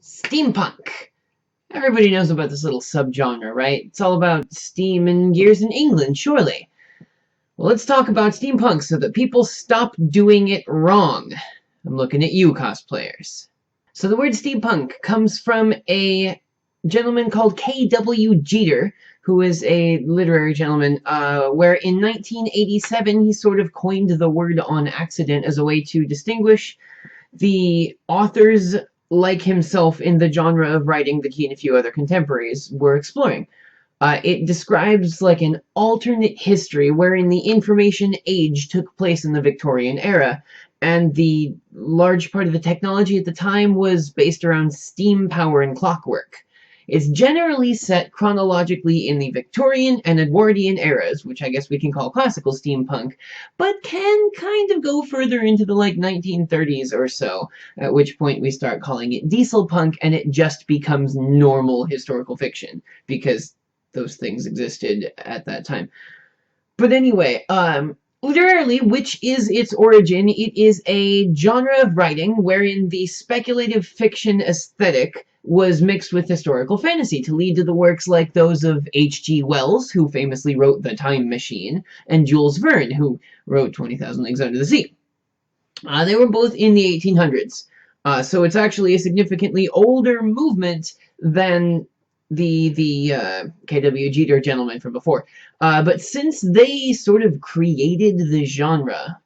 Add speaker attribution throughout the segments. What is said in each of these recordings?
Speaker 1: Steampunk. Everybody knows about this little subgenre, right? It's all about steam and gears in England, surely. Well, let's talk about steampunk so that people stop doing it wrong. I'm looking at you, cosplayers. So the word steampunk comes from a gentleman called K.W. Jeter, who is a literary gentleman, where in 1987 he sort of coined the word on accident as a way to distinguish the authors like himself in the genre of writing that he and a few other contemporaries were exploring. It describes like an alternate history wherein the information age took place in the Victorian era, and the large part of the technology at the time was based around steam power and clockwork. It's generally set chronologically in the Victorian and Edwardian eras, which I guess we can call classical steampunk, but can kind of go further into the like 1930s or so, at which point we start calling it dieselpunk and it just becomes normal historical fiction, because those things existed at that time. But anyway, literally, which is its origin, it is a genre of writing wherein the speculative fiction aesthetic was mixed with historical fantasy to lead to the works like those of H.G. Wells, who famously wrote The Time Machine, and Jules Verne, who wrote 20,000 Leagues Under the Sea. They were both in the 1800s, so it's actually a significantly older movement than the K.W. Jeter gentleman from before. But since they sort of created the genre,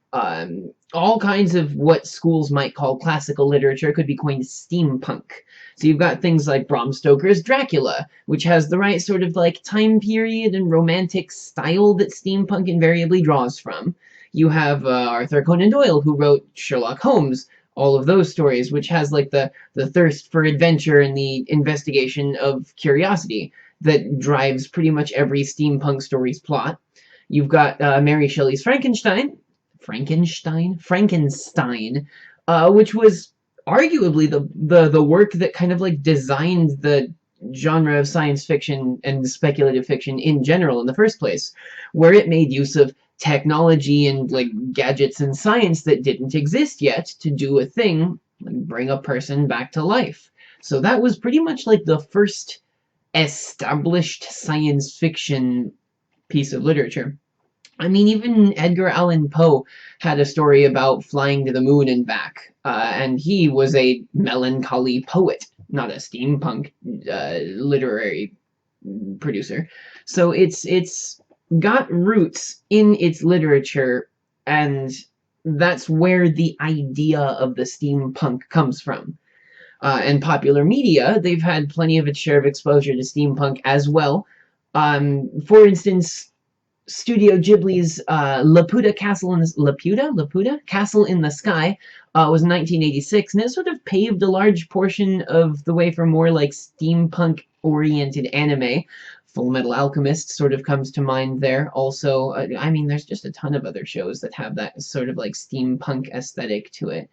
Speaker 1: all kinds of what schools might call classical literature could be coined steampunk. So you've got things like Bram Stoker's Dracula, which has the right sort of like time period and romantic style that steampunk invariably draws from. You have Arthur Conan Doyle, who wrote Sherlock Holmes, all of those stories, which has like the thirst for adventure and the investigation of curiosity that drives pretty much every steampunk story's plot. You've got Mary Shelley's Frankenstein, which was arguably the work that kind of like designed the genre of science fiction and speculative fiction in general in the first place, where it made use of technology and like gadgets and science that didn't exist yet to do a thing, like bring a person back to life. So that was pretty much like the first established science fiction piece of literature. I mean, even Edgar Allan Poe had a story about flying to the moon and back, and he was a melancholy poet, not a steampunk literary producer. So it's got roots in its literature, and that's where the idea of the steampunk comes from. And popular media, they've had plenty of its share of exposure to steampunk as well. For instance, Studio Ghibli's Laputa Castle in the Sky was 1986, and it sort of paved a large portion of the way for more like steampunk-oriented anime. Full Metal Alchemist sort of comes to mind there. Also, I mean, there's just a ton of other shows that have that sort of like steampunk aesthetic to it.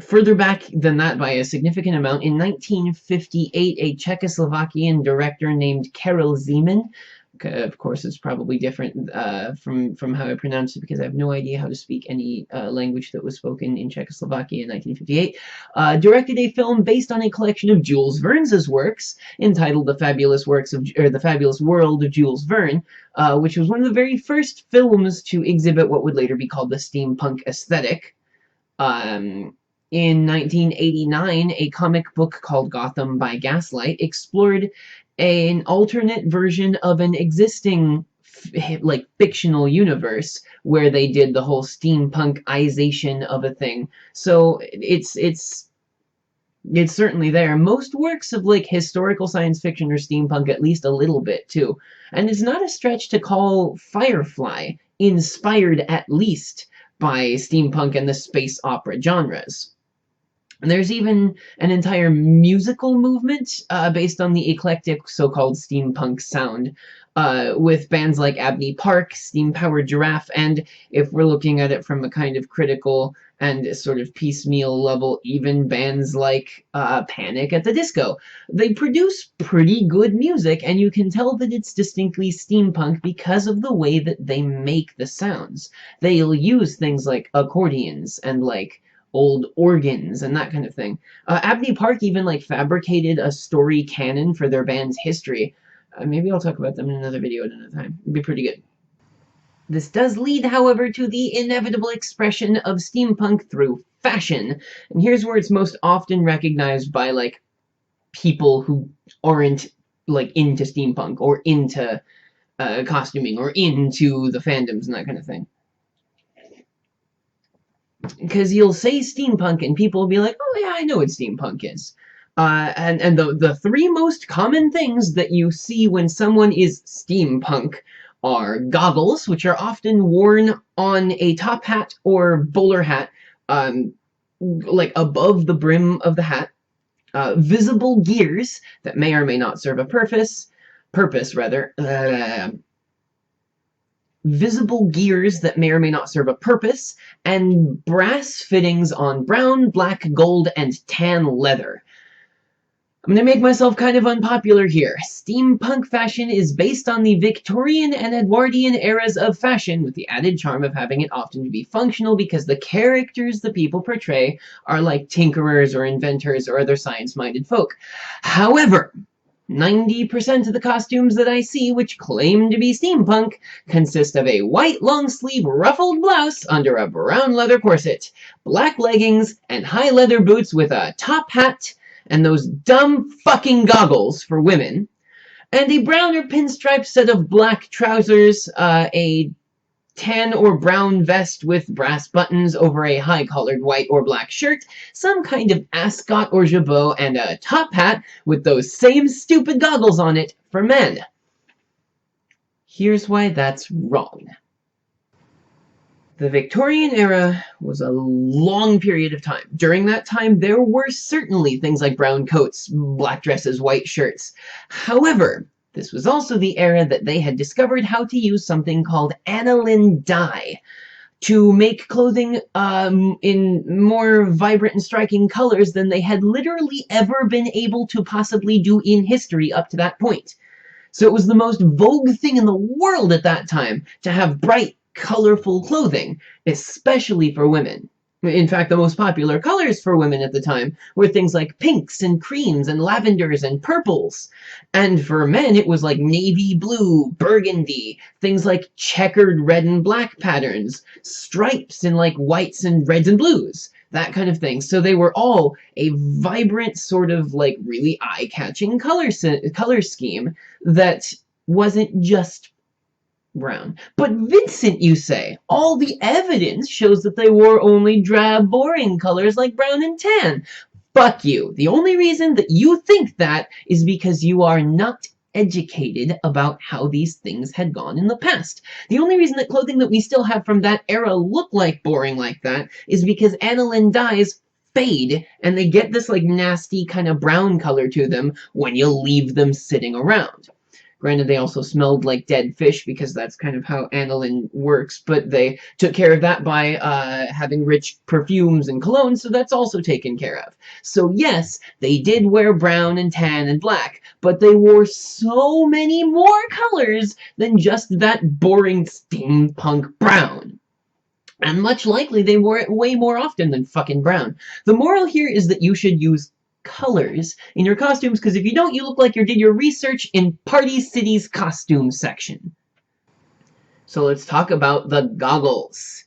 Speaker 1: Further back than that by a significant amount, in 1958, a Czechoslovakian director named Karel Zeman, of course it's probably different from how I pronounce it because I have no idea how to speak any language that was spoken in Czechoslovakia in 1958, directed a film based on a collection of Jules Verne's works entitled The Fabulous World of Jules Verne, which was one of the very first films to exhibit what would later be called the steampunk aesthetic. In 1989, a comic book called Gotham by Gaslight explored an alternate version of an existing like fictional universe where they did the whole steampunkization of a thing. So it's certainly there. Most works of like historical science fiction or steampunk at least a little bit too. And it's not a stretch to call Firefly inspired at least by steampunk and the space opera genres. There's even an entire musical movement based on the eclectic so-called steampunk sound, with bands like Abney Park, Steam Powered Giraffe, and if we're looking at it from a kind of critical and sort of piecemeal level, even bands like Panic at the Disco. They produce pretty good music, and you can tell that it's distinctly steampunk because of the way that they make the sounds. They'll use things like accordions and like old organs and that kind of thing. Abney Park even like fabricated a story canon for their band's history. Maybe I'll talk about them in another video at another time. It'd be pretty good. This does lead, however, to the inevitable expression of steampunk through fashion. And here's where it's most often recognized by, like, people who aren't, like, into steampunk or into costuming or into the fandoms and that kind of thing. Because you'll say steampunk and people will be like, oh yeah, I know what steampunk is. And the three most common things that you see when someone is steampunk are goggles, which are often worn on a top hat or bowler hat, like above the brim of the hat. Visible gears that may or may not serve a visible gears that may or may not serve a purpose, and brass fittings on brown, black, gold, and tan leather. I'm going to make myself kind of unpopular here. Steampunk fashion is based on the Victorian and Edwardian eras of fashion, with the added charm of having it often to be functional because the characters the people portray are like tinkerers or inventors or other science-minded folk. However, 90% of the costumes that I see which claim to be steampunk consist of a white long-sleeve ruffled blouse under a brown leather corset, black leggings, and high leather boots with a top hat, and those dumb fucking goggles for women, and a brown or pinstripe set of black trousers, a tan or brown vest with brass buttons over a high-collared white or black shirt, some kind of ascot or jabot, and a top hat with those same stupid goggles on it for men. Here's why that's wrong. The Victorian era was a long period of time. During that time, there were certainly things like brown coats, black dresses, white shirts. However, this was also the era that they had discovered how to use something called aniline dye to make clothing in more vibrant and striking colors than they had literally ever been able to possibly do in history up to that point. So it was the most vogue thing in the world at that time to have bright, colorful clothing, especially for women. In fact, the most popular colors for women at the time were things like pinks and creams and lavenders and purples. And for men, it was like navy blue, burgundy, things like checkered red and black patterns, stripes in like whites and reds and blues, that kind of thing. So they were all a vibrant sort of like really eye-catching color scheme that wasn't just brown. But Vincent, you say, all the evidence shows that they wore only drab, boring colors like brown and tan. Fuck you. The only reason that you think that is because you are not educated about how these things had gone in the past. The only reason that clothing that we still have from that era look like boring like that is because aniline dyes fade and they get this like nasty kind of brown color to them when you leave them sitting around. Granted, they also smelled like dead fish because that's kind of how aniline works, but they took care of that by having rich perfumes and cologne, so that's also taken care of. So yes, they did wear brown and tan and black, but they wore so many more colors than just that boring steampunk brown. And much likely they wore it way more often than fucking brown. The moral here is that you should use colors in your costumes, because if you don't, you look like you did your research in Party City's costume section. So let's talk about the goggles.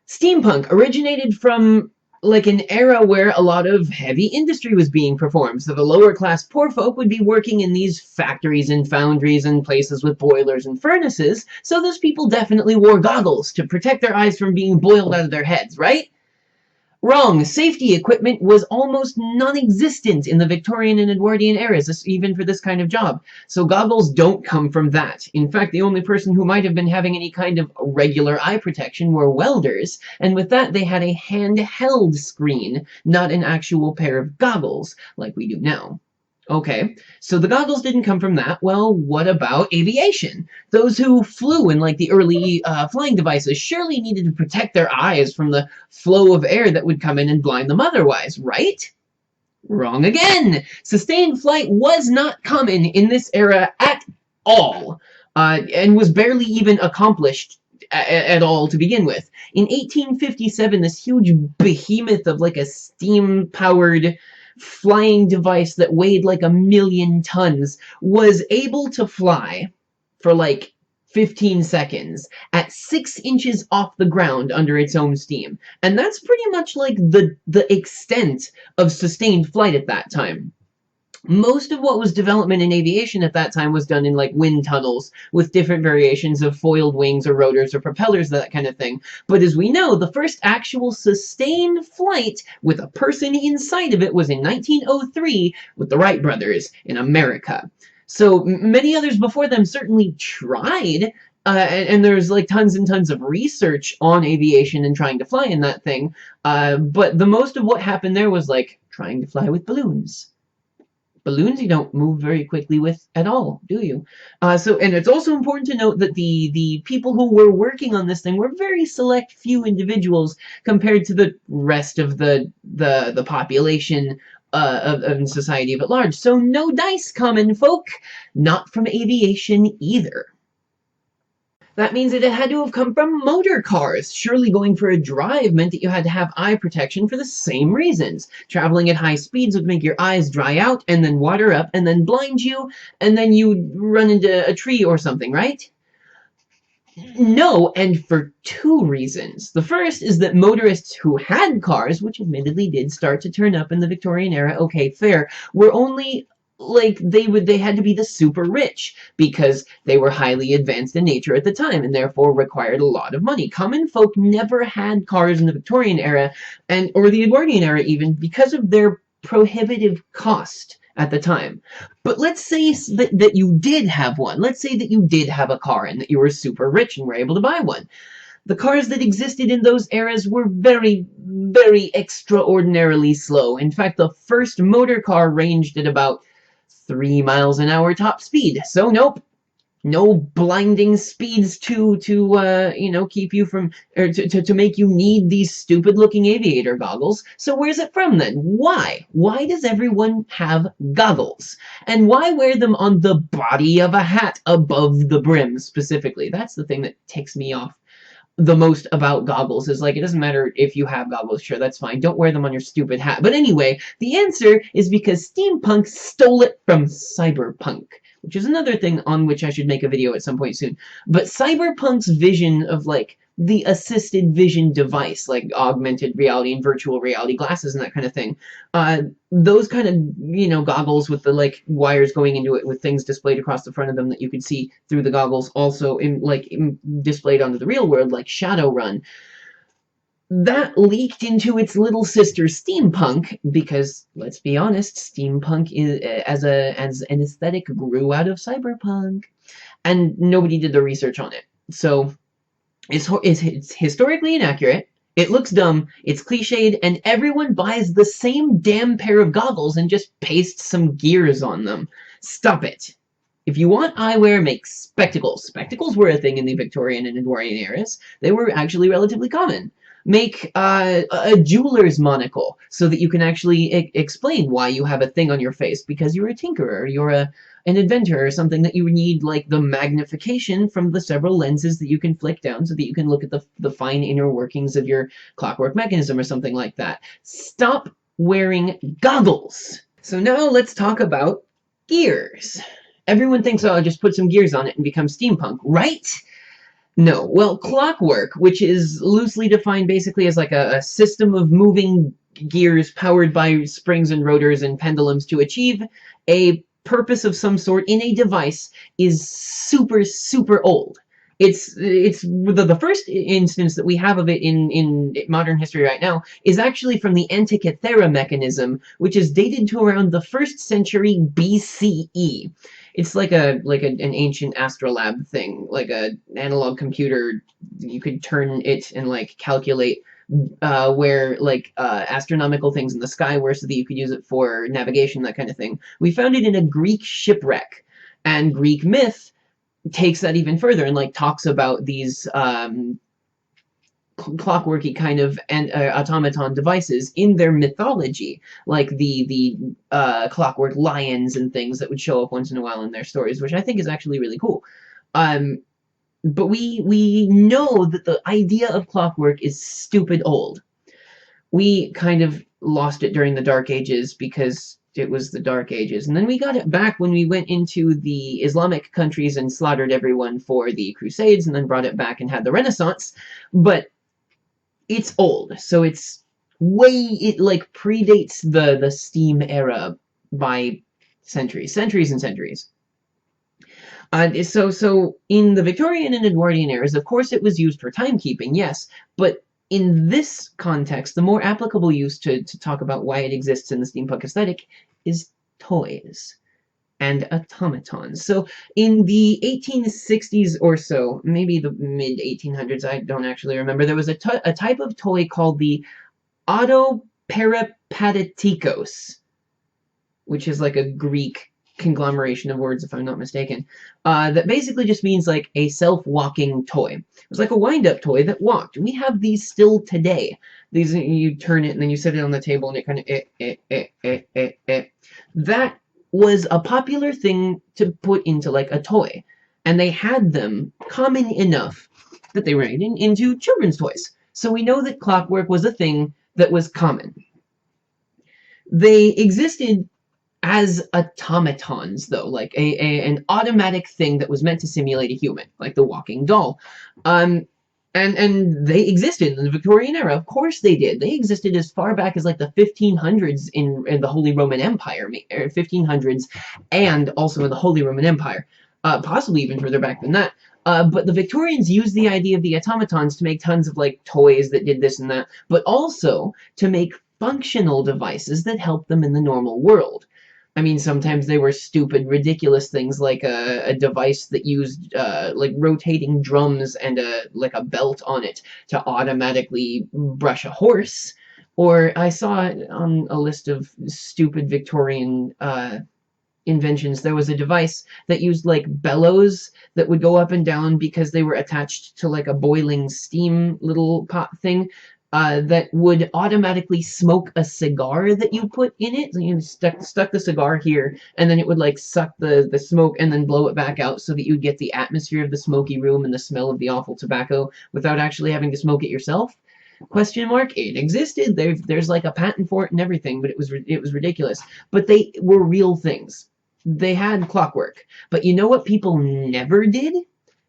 Speaker 1: Steampunk originated from like an era where a lot of heavy industry was being performed, so the lower class poor folk would be working in these factories and foundries and places with boilers and furnaces, so those people definitely wore goggles to protect their eyes from being boiled out of their heads, right? Wrong. Safety equipment was almost non-existent in the Victorian and Edwardian eras, even for this kind of job. So goggles don't come from that. In fact, the only person who might have been having any kind of regular eye protection were welders, and with that they had a handheld screen, not an actual pair of goggles, like we do now. Okay, so the goggles didn't come from that. Well, what about aviation? Those who flew in like the early flying devices surely needed to protect their eyes from the flow of air that would come in and blind them otherwise, right? Wrong again! Sustained flight was not common in this era at all, and was barely even accomplished at all to begin with. In 1857, this huge behemoth of like a steam-powered flying device that weighed like 1,000,000 tons was able to fly for like 15 seconds at 6 inches off the ground under its own steam. And that's pretty much like the extent of sustained flight at that time. Most of what was development in aviation at that time was done in like wind tunnels with different variations of foiled wings or rotors or propellers, that kind of thing. But as we know, the first actual sustained flight with a person inside of it was in 1903 with the Wright brothers in America. So many others before them certainly tried, and there's like tons and tons of research on aviation and trying to fly in that thing. But the most of what happened there was like trying to fly with balloons. Balloons you don't move very quickly with at all, do you? And it's also important to note that the people who were working on this thing were very select few individuals compared to the rest of the population of society at large. So no dice, common folk, not from aviation either. That means that it had to have come from motor cars. Surely going for a drive meant that you had to have eye protection for the same reasons. Traveling at high speeds would make your eyes dry out, and then water up, and then blind you, and then you'd run into a tree or something, right? No, and for two reasons. The first is that motorists who had cars, which admittedly did start to turn up in the Victorian era, okay, fair, were only like they had to be the super rich because they were highly advanced in nature at the time and therefore required a lot of money. Common folk never had cars in the Victorian era or the Edwardian era even because of their prohibitive cost at the time. But let's say that you did have one. Let's say that you did have a car and that you were super rich and were able to buy one. The cars that existed in those eras were very, very extraordinarily slow. In fact, the first motor car ranged at about 3 miles an hour top speed. So nope, no blinding speeds to keep you from, or to make you need these stupid looking aviator goggles. So where's it from then? Why does everyone have goggles? And why wear them on the body of a hat above the brim specifically? That's the thing that ticks me off the most about goggles. Is like, it doesn't matter if you have goggles, sure, that's fine, don't wear them on your stupid hat. But anyway, the answer is because steampunk stole it from cyberpunk, which is another thing on which I should make a video at some point soon. But cyberpunk's vision of like the assisted vision device, like augmented reality and virtual reality glasses and that kind of thing, those kind of, goggles with the like wires going into it with things displayed across the front of them that you could see through the goggles, also displayed onto the real world, like Shadowrun. That leaked into its little sister steampunk because, let's be honest, steampunk as an aesthetic grew out of cyberpunk, and nobody did the research on it. So it's historically inaccurate, it looks dumb, it's cliched, and everyone buys the same damn pair of goggles and just pastes some gears on them. Stop it. If you want eyewear, make spectacles. Spectacles were a thing in the Victorian and Edwardian eras. They were actually relatively common. Make a jeweler's monocle so that you can actually explain why you have a thing on your face, because you're a tinkerer, you're an inventor, or something that you need like the magnification from the several lenses that you can flick down so that you can look at the fine inner workings of your clockwork mechanism or something like that. Stop wearing goggles. So now let's talk about gears. Everyone thinks, oh, just put some gears on it and become steampunk, right? No. Well, clockwork, which is loosely defined basically as like a system of moving gears powered by springs and rotors and pendulums to achieve a purpose of some sort in a device, is super, super old. It's the first instance that we have of it in modern history right now is actually from the Antikythera mechanism, which is dated to around the 1st century BCE. It's like an ancient astrolabe thing, like an analog computer. You could turn it and like calculate where astronomical things in the sky were so that you could use it for navigation, that kind of thing. We found it in a Greek shipwreck, and Greek myth takes that even further and like talks about these clockworky kind of automaton devices in their mythology, like the clockwork lions and things that would show up once in a while in their stories, which I think is actually really cool. But we know that the idea of clockwork is stupid old. We kind of lost it during the Dark Ages because it was the Dark Ages. And then we got it back when we went into the Islamic countries and slaughtered everyone for the Crusades, and then brought it back and had the Renaissance. But it's old, so it's it like predates the steam era by centuries and centuries. So in the Victorian and Edwardian eras, of course, it was used for timekeeping, yes, but in this context, the more applicable use to talk about why it exists in the steampunk aesthetic is toys and automatons. So in the 1860s or so, maybe the mid 1800s, I don't actually remember, there was a type of toy called the autoperipatetikos, which is like a Greek conglomeration of words, if I'm not mistaken, that basically just means like a self-walking toy. It was like a wind-up toy that walked. We have these still today. These, you turn it and then you set it on the table and it kind of That was a popular thing to put into like a toy, and they had them common enough that they ran into children's toys. So we know that clockwork was a thing that was common. They existed as automatons, though, like an automatic thing that was meant to simulate a human, like the walking doll. And they existed in the Victorian era. Of course they did. They existed as far back as like the 1500s in the Holy Roman Empire, 1500s, and also in the Holy Roman Empire, possibly even further back than that. But the Victorians used the idea of the automatons to make tons of like toys that did this and that, but also to make functional devices that helped them in the normal world. I mean, sometimes they were stupid, ridiculous things like a device that used like rotating drums and like a belt on it to automatically brush a horse. Or I saw it on a list of stupid Victorian inventions. There was a device that used like bellows that would go up and down because they were attached to like a boiling steam little pot thing, that would automatically smoke a cigar that you put in it. So you stuck the cigar here, and then it would like suck the smoke and then blow it back out so that you get the atmosphere of the smoky room and the smell of the awful tobacco without actually having to smoke it yourself. Question mark. It existed. There's like a patent for it and everything, but it was ridiculous. But they were real things. They had clockwork. But you know what people never did?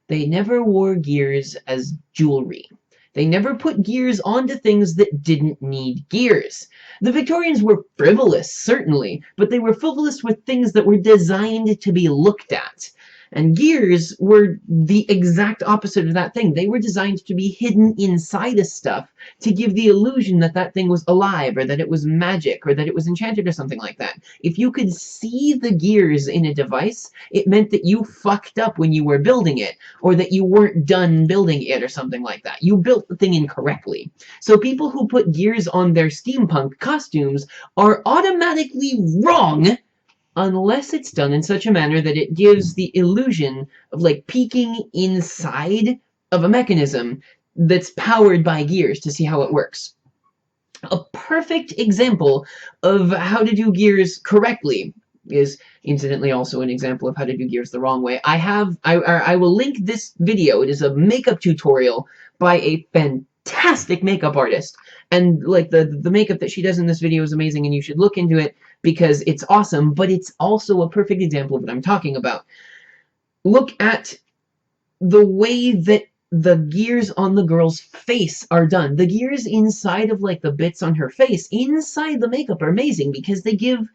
Speaker 1: They never wore gears as jewelry. They never put gears onto things that didn't need gears. The Victorians were frivolous, certainly, but they were frivolous with things that were designed to be looked at. And gears were the exact opposite of that thing. They were designed to be hidden inside of stuff to give the illusion that that thing was alive, or that it was magic, or that it was enchanted, or something like that. If you could see the gears in a device, it meant that you fucked up when you were building it, or that you weren't done building it, or something like that. You built the thing incorrectly. So people who put gears on their steampunk costumes are automatically wrong, unless it's done in such a manner that it gives the illusion of like peeking inside of a mechanism that's powered by gears to see how it works. A perfect example of how to do gears correctly is incidentally also an example of how to do gears the wrong way. I will link this video. It is a makeup tutorial by a fantastic makeup artist, and like the makeup that she does in this video is amazing, and you should look into it because it's awesome. But it's also a perfect example of what I'm talking about. Look at the way that the gears on the girl's face are done. The gears inside of like the bits on her face inside the makeup are amazing because they give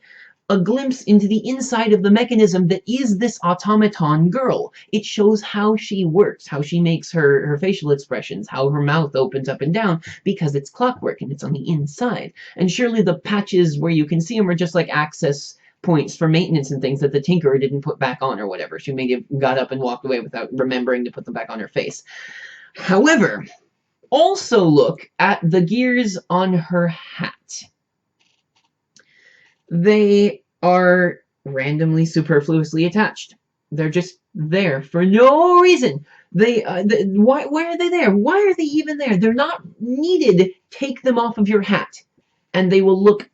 Speaker 1: a glimpse into the inside of the mechanism that is this automaton girl. It shows how she works, how she makes her facial expressions, how her mouth opens up and down, because it's clockwork and it's on the inside. And surely the patches where you can see them are just like access points for maintenance and things that the tinkerer didn't put back on or whatever. She maybe got up and walked away without remembering to put them back on her face. However, also look at the gears on her hat. They are randomly superfluously attached. They're just there for no reason. Why are they there? Why are they even there? They're not needed. Take them off of your hat, and they will look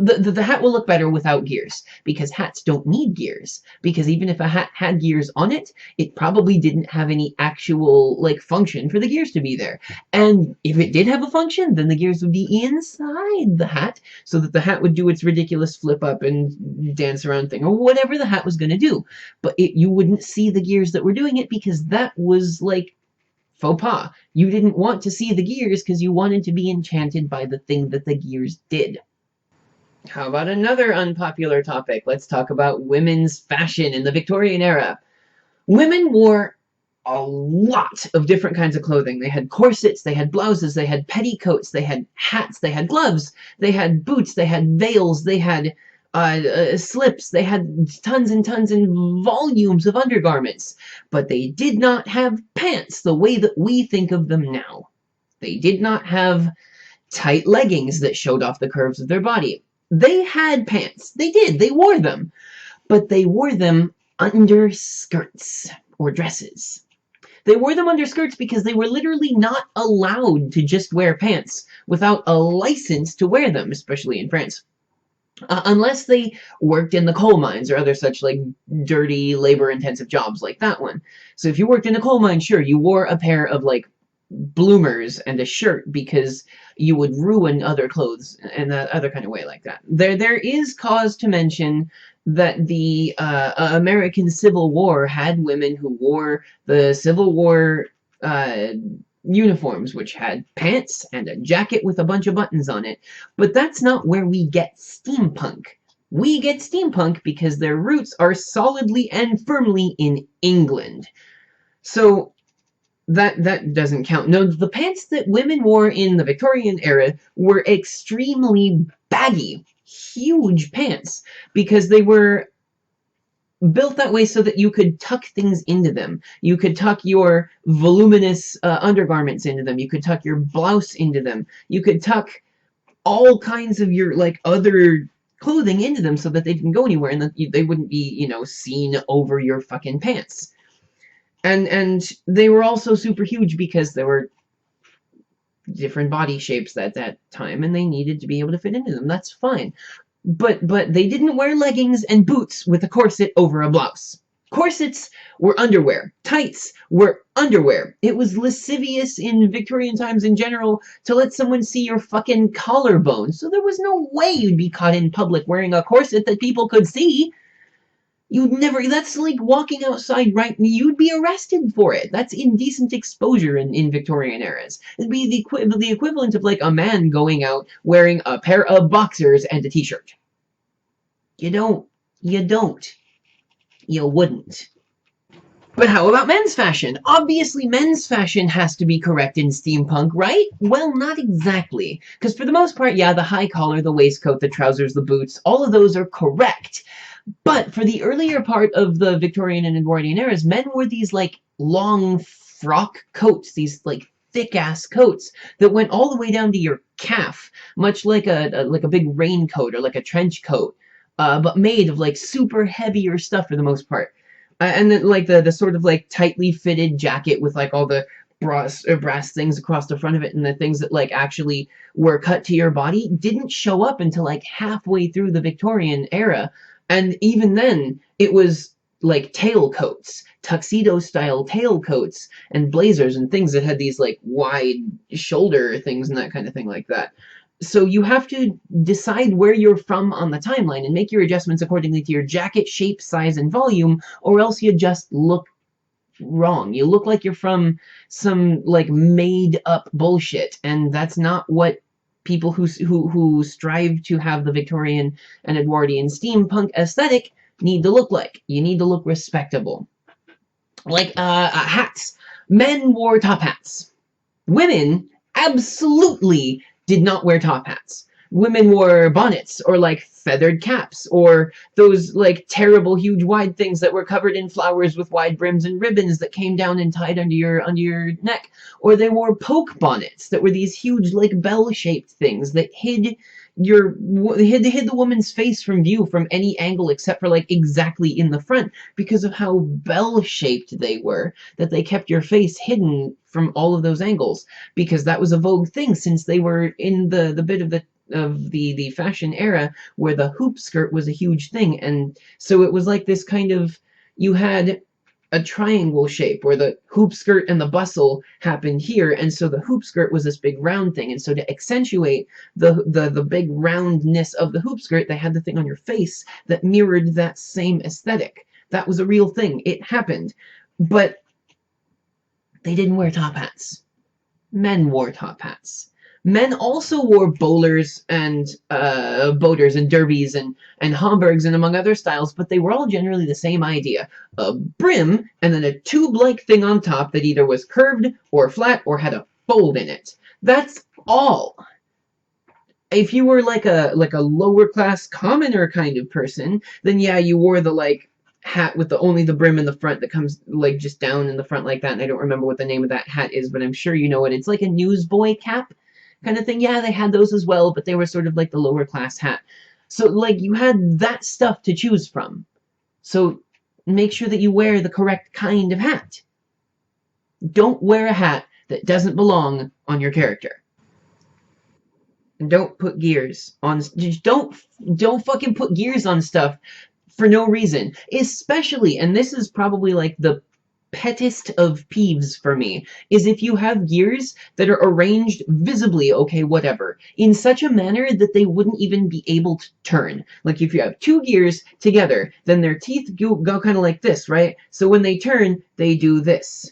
Speaker 1: the hat will look better without gears, because hats don't need gears. Because even if a hat had gears on it, it probably didn't have any actual like function for the gears to be there. And if it did have a function, then the gears would be inside the hat, so that the hat would do its ridiculous flip up and dance around thing, or whatever the hat was going to do. But you wouldn't see the gears that were doing it, because that was like faux pas. You didn't want to see the gears because you wanted to be enchanted by the thing that the gears did. How about another unpopular topic? Let's talk about women's fashion in the Victorian era. Women wore a lot of different kinds of clothing. They had corsets, they had blouses, they had petticoats, they had hats, they had gloves, they had boots, they had veils, they had slips, they had tons and tons and volumes of undergarments. But they did not have pants the way that we think of them now. They did not have tight leggings that showed off the curves of their body. They had pants. They did. They wore them. But they wore them under skirts or dresses. They wore them under skirts because they were literally not allowed to just wear pants without a license to wear them, especially in France. Unless they worked in the coal mines or other such like dirty labor-intensive jobs like that one. So if you worked in a coal mine, sure, you wore a pair of like bloomers and a shirt because you would ruin other clothes in that other kind of way like that. There is cause to mention that the American Civil War had women who wore the Civil War uniforms, which had pants and a jacket with a bunch of buttons on it. But that's not where we get steampunk. We get steampunk because their roots are solidly and firmly in England. So that doesn't count. No, the pants that women wore in the Victorian era were extremely baggy, huge pants, because they were built that way so that you could tuck things into them. You could tuck your voluminous undergarments into them. You could tuck your blouse into them. You could tuck all kinds of your like other clothing into them so that they didn't go anywhere and that they wouldn't be, you know, seen over your fucking pants. And they were also super huge because there were different body shapes at that time, and they needed to be able to fit into them. That's fine. But they didn't wear leggings and boots with a corset over a blouse. Corsets were underwear. Tights were underwear. It was lascivious in Victorian times in general to let someone see your fucking collarbone. So there was no way you'd be caught in public wearing a corset that people could see. You'd never, that's like walking outside, right? You'd be arrested for it. That's indecent exposure in Victorian eras. It'd be the equivalent of like a man going out wearing a pair of boxers and a t-shirt. You don't. You wouldn't. But how about men's fashion? Obviously, men's fashion has to be correct in steampunk, right? Well, not exactly. Because for the most part, yeah, the high collar, the waistcoat, the trousers, the boots, all of those are correct. But for the earlier part of the Victorian and Edwardian eras, men wore these like long frock coats, these like thick-ass coats that went all the way down to your calf, much like a big raincoat or like a trench coat, but made of like super heavier stuff for the most part. And then like the sort of like tightly fitted jacket with like all the brass things across the front of it, and the things that like actually were cut to your body didn't show up until like halfway through the Victorian era. And even then, it was like tailcoats, tuxedo-style tailcoats, and blazers and things that had these like wide shoulder things and that kind of thing like that. So you have to decide where you're from on the timeline and make your adjustments accordingly to your jacket shape, size, and volume, or else you just look wrong. You look like you're from some like made-up bullshit, and that's not what people who strive to have the Victorian and Edwardian steampunk aesthetic need to look like. You need to look respectable. Like hats. Men wore top hats. Women absolutely did not wear top hats. Women wore bonnets or like feathered caps or those like terrible huge wide things that were covered in flowers with wide brims and ribbons that came down and tied under your neck. Or they wore poke bonnets that were these huge like bell-shaped things that hid the woman's face from view from any angle except for like exactly in the front, because of how bell-shaped they were, that they kept your face hidden from all of those angles, because that was a vogue thing since they were in the bit of the the fashion era, where the hoop skirt was a huge thing, and so it was like this kind of, you had a triangle shape where the hoop skirt and the bustle happened here, and so the hoop skirt was this big round thing, and so to accentuate the big roundness of the hoop skirt, they had the thing on your face that mirrored that same aesthetic. That was a real thing. It happened. But they didn't wear top hats. Men wore top hats. Men also wore bowlers and boaters and derbies and Homburgs and among other styles, but they were all generally the same idea. A brim and then a tube-like thing on top that either was curved or flat or had a fold in it. That's all. If you were like a lower class commoner kind of person, then yeah, you wore the like hat with the only the brim in the front that comes like just down in the front like that, and I don't remember what the name of that hat is, but I'm sure you know what. It's like a newsboy cap kind of thing. Yeah, they had those as well, but they were sort of like the lower class hat. So like you had that stuff to choose from. So make sure that you wear the correct kind of hat. Don't wear a hat that doesn't belong on your character. And don't put gears on, don't fucking put gears on stuff for no reason. Especially, and this is probably like the pettest of peeves for me, is if you have gears that are arranged visibly, okay, whatever, in such a manner that they wouldn't even be able to turn. Like if you have two gears together, then their teeth go kind of like this, right? So when they turn, they do this.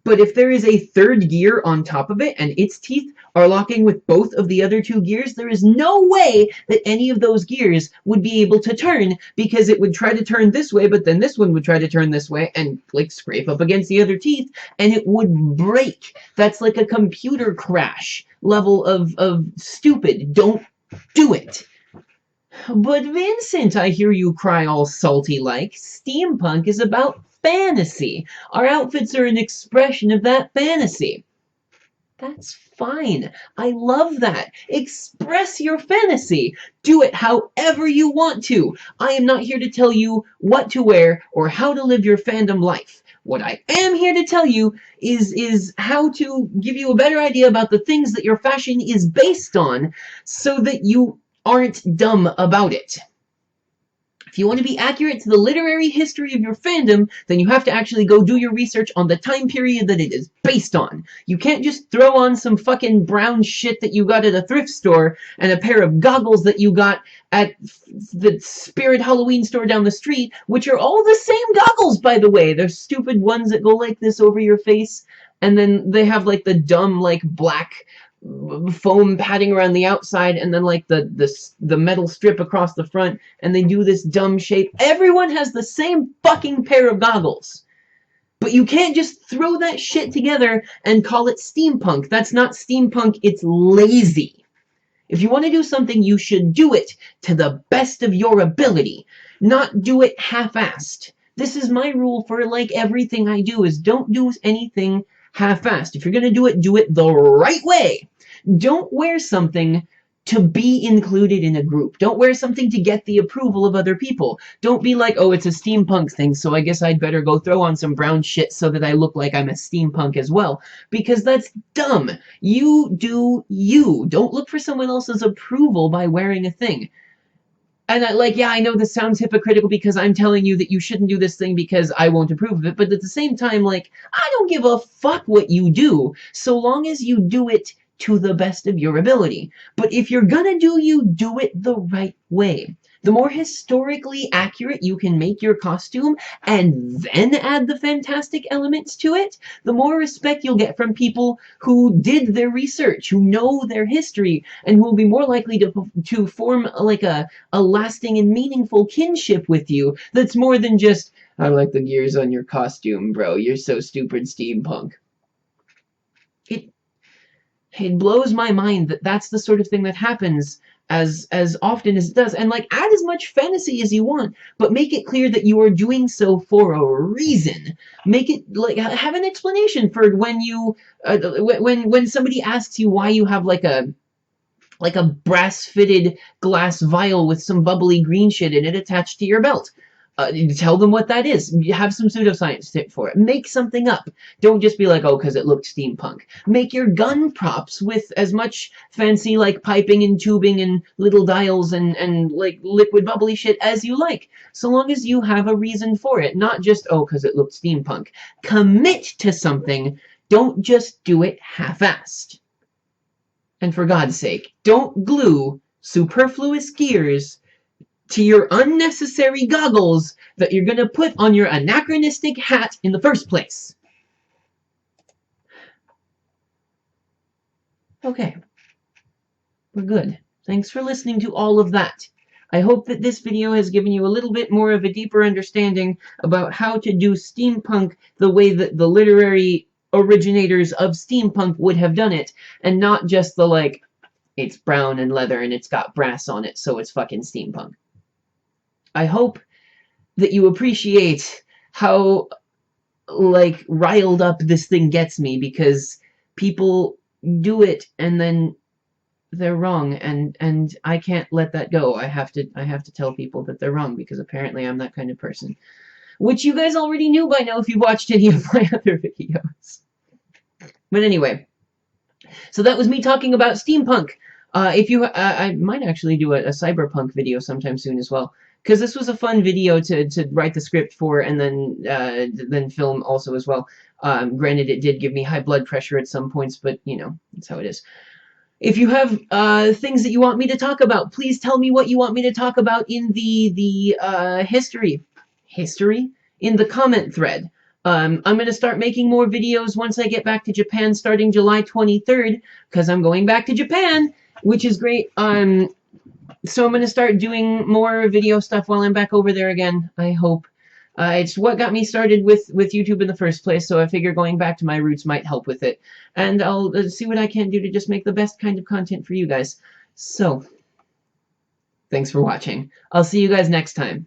Speaker 1: But if there is a third gear on top of it and its teeth are locking with both of the other two gears, there is no way that any of those gears would be able to turn, because it would try to turn this way, but then this one would try to turn this way and like scrape up against the other teeth, and it would break. That's like a computer crash level of stupid. Don't do it. But Vincent, I hear you cry all salty like. Steampunk is about fantasy. Our outfits are an expression of that fantasy. That's fine. I love that. Express your fantasy. Do it however you want to. I am not here to tell you what to wear or how to live your fandom life. What I am here to tell you is how to give you a better idea about the things that your fashion is based on, so that you aren't dumb about it. If you want to be accurate to the literary history of your fandom, then you have to actually go do your research on the time period that it is based on. You can't just throw on some fucking brown shit that you got at a thrift store and a pair of goggles that you got at the Spirit Halloween store down the street, which are all the same goggles, by the way. They're stupid ones that go like this over your face, and then they have like the dumb like black foam padding around the outside, and then like the metal strip across the front, and they do this dumb shape. Everyone has the same fucking pair of goggles, but you can't just throw that shit together and call it steampunk. That's not steampunk, it's lazy. If you want to do something, you should do it to the best of your ability, not do it half-assed. This is my rule for like everything I do, is don't do anything half-assed. If you're going to do it the right way. Don't wear something to be included in a group. Don't wear something to get the approval of other people. Don't be like, oh, it's a steampunk thing, so I guess I'd better go throw on some brown shit so that I look like I'm a steampunk as well. Because that's dumb. You do you. Don't look for someone else's approval by wearing a thing. And I know this sounds hypocritical because I'm telling you that you shouldn't do this thing because I won't approve of it, but at the same time, like, I don't give a fuck what you do, so long as you do it to the best of your ability. But if you're gonna do it the right way. The more historically accurate you can make your costume and then add the fantastic elements to it, the more respect you'll get from people who did their research, who know their history, and who will be more likely to form like a lasting and meaningful kinship with you that's more than just, I like the gears on your costume, bro. You're so stupid, steampunk. It blows my mind that that's the sort of thing that happens as often as it does. And like, add as much fantasy as you want, but make it clear that you are doing so for a reason. Make it like, have an explanation for when you when somebody asks you why you have like a brass fitted glass vial with some bubbly green shit in it attached to your belt. Tell them what that is. Have some pseudoscience tip for it. Make something up. Don't just be like, oh, because it looked steampunk. Make your gun props with as much fancy, like, piping and tubing and little dials and like, liquid bubbly shit as you like. So long as you have a reason for it. Not just, oh, because it looked steampunk. Commit to something. Don't just do it half-assed. And for God's sake, don't glue superfluous gears to your unnecessary goggles that you're going to put on your anachronistic hat in the first place. Okay. We're good. Thanks for listening to all of that. I hope that this video has given you a little bit more of a deeper understanding about how to do steampunk the way that the literary originators of steampunk would have done it, and not just the, like, it's brown and leather and it's got brass on it, so it's fucking steampunk. I hope that you appreciate how, like, riled up this thing gets me, because people do it and then they're wrong, and I can't let that go. I have to tell people that they're wrong, because apparently I'm that kind of person. Which you guys already knew by now if you watched any of my other videos. But anyway, so that was me talking about steampunk. If you, I might actually do a cyberpunk video sometime soon as well, because this was a fun video to write the script for, and then film also as well. Granted, it did give me high blood pressure at some points, but you know, that's how it is. If you have things that you want me to talk about, please tell me what you want me to talk about in the history in the comment thread. I'm going to start making more videos once I get back to Japan starting July 23rd, because I'm going back to Japan, which is great. So I'm going to start doing more video stuff while I'm back over there again, I hope. It's what got me started with YouTube in the first place, so I figure going back to my roots might help with it. And I'll see what I can do to just make the best kind of content for you guys. So, thanks for watching. I'll see you guys next time.